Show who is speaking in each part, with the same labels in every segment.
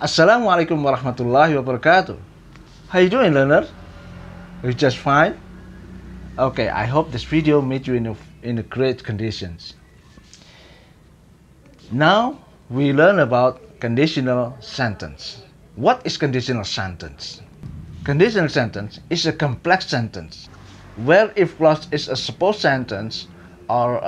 Speaker 1: Assalamualaikum warahmatullahi wabarakatuh. How you doing, learner? You just fine? Okay, I hope this video made you in a great conditions. Now we learn about conditional sentence. What is conditional sentence? Conditional sentence is a complex sentence where if clause is a supposed sentence or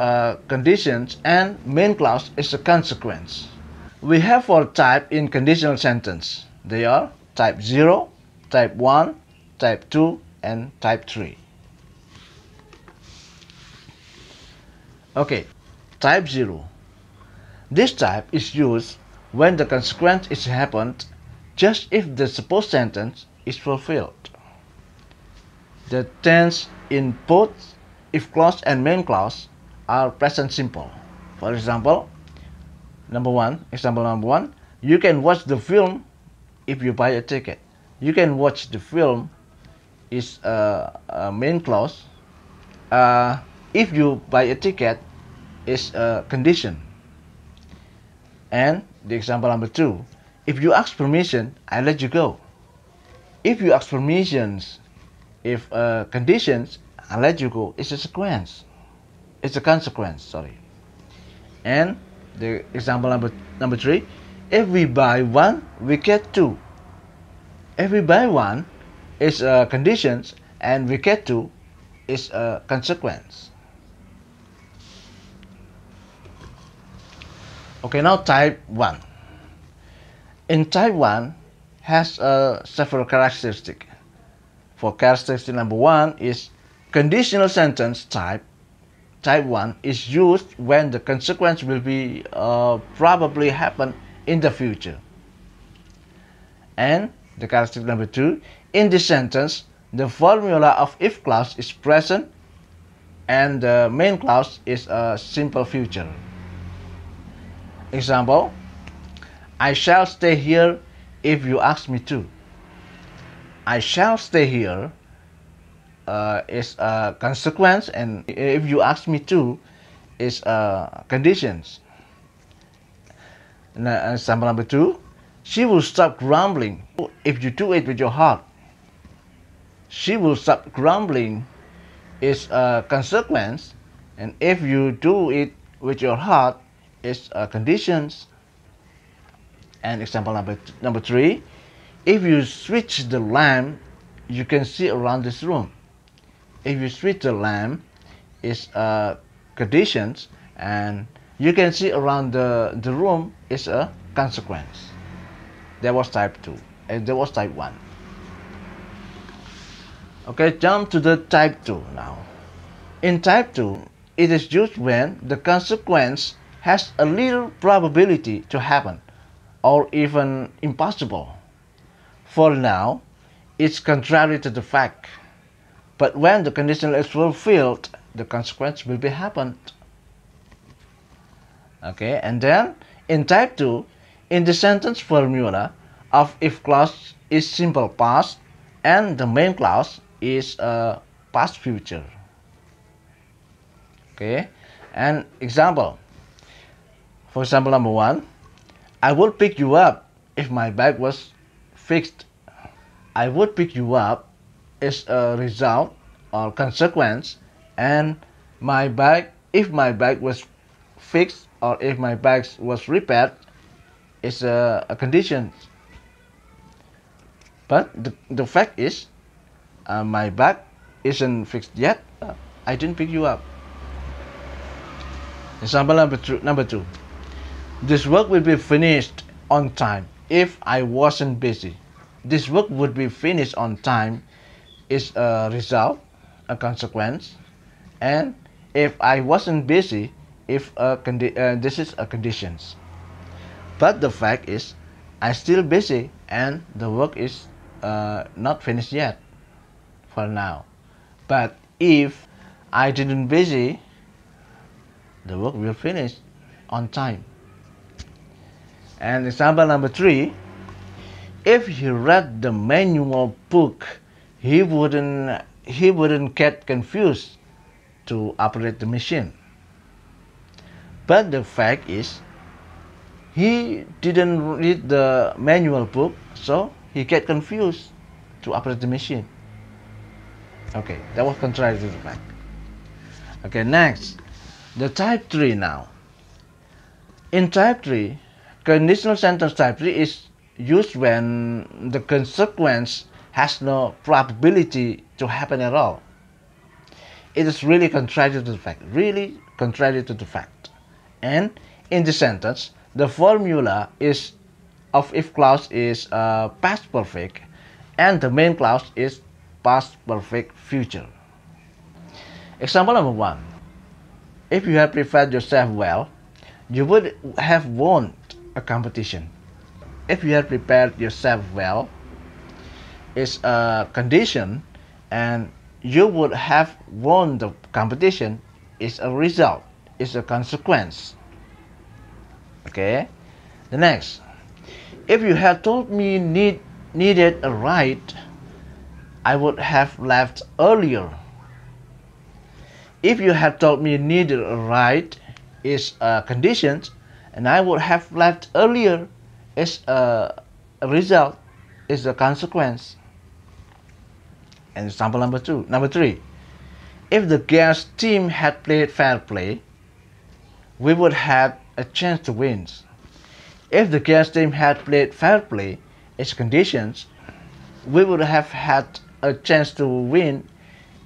Speaker 1: conditions and main clause is a consequence. We have four types in conditional sentence. They are type 0, type 1, type 2, and type 3. Okay, type 0. This type is used when the consequence is happened just if the supposed sentence is fulfilled. The tense in both if clause and main clause are present simple. For example, example number one, you can watch the film if you buy a ticket. You can watch the film is a main clause. If you buy a ticket is a condition. And the example number two, if you ask permission, I let you go. If you ask permissions, if conditions, I let you go, it's a sequence. It's a consequence, sorry. And the example number three, if we buy one, we get two. If we buy one is conditions and we get two is a consequence. Okay, now type 1. In type 1 has several characteristics. For characteristic number 1 is conditional sentence type. Type 1 is used when the consequence will be probably happen in the future. And the characteristic number 2, in this sentence, the formula of if clause is present and the main clause is a simple future. Example, I shall stay here if you ask me to. I shall stay here is a consequence, and if you ask me to is conditions. Example number 2, she will stop grumbling if you do it with your heart. She will stop grumbling is a consequence, and if you do it with your heart is conditions. And example number 3, if you switch the lamp, you can see around this room. If you switch the lamp is conditions, and you can see around the room is a consequence. That was type 2 and that was type 1. Okay, jump to the type 2 now. In type 2, it is used when the consequence has a little probability to happen or even impossible. For now, it's contrary to the fact. But when the condition is fulfilled, the consequence will be happened. Okay, and then in type 2, in the sentence formula of if clause is simple past and the main clause is past future. Okay, and example. For example number 1, I would pick you up if my bag was fixed. I would pick you up is a result or consequence, and if my bag was fixed or if my bag was repaired is a condition. But the fact is my bag isn't fixed yet. I didn't pick you up. Example number 2, this work will be finished on time if I wasn't busy. This work would be finished on time is a result, a consequence, and if I wasn't busy, if this is a conditions. But the fact is, I'm still busy and the work is not finished yet for now. But if I didn't busy, the work will finish on time. And example number 3, if he read the manual book, he wouldn't get confused to operate the machine. But the fact is, he didn't read the manual book, so he get confused to operate the machine. Okay, that was contrary to the fact. Okay, next, the type 3 now. In type 3, conditional sentence type 3 is used when the consequence has no probability to happen at all. It is really contrary to the fact, And in the sentence, the formula is of if clause is past perfect, and the main clause is past perfect future. Example number 1. If you had prepared yourself well, you would have won a competition. If you had prepared yourself well is a condition, and you would have won the competition is a result, is a consequence. Okay. The next, if you had told me needed a ride, I would have left earlier. If you had told me needed a ride is a condition, and I would have left earlier is a result, is a consequence. And example number 3. If the girls team had played fair play, we would have a chance to win. If the girls team had played fair play, its conditions, we would have had a chance to win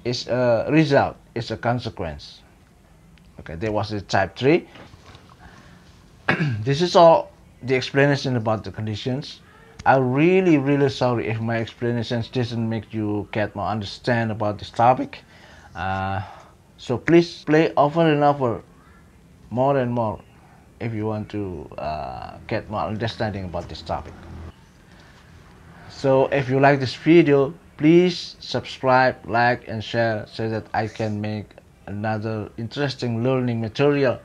Speaker 1: is a result, is a consequence. Okay, that was the type 3. This is all the explanation about the conditions. I'm really sorry if my explanations didn't make you get more understand about this topic. So please play over and over, more and more, if you want to get more understanding about this topic. So if you like this video, please subscribe, like and share so that I can make another interesting learning material,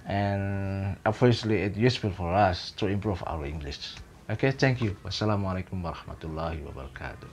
Speaker 1: and obviously it's useful for us to improve our English. Okay, thank you. Wassalamualaikum warahmatullahi wabarakatuh.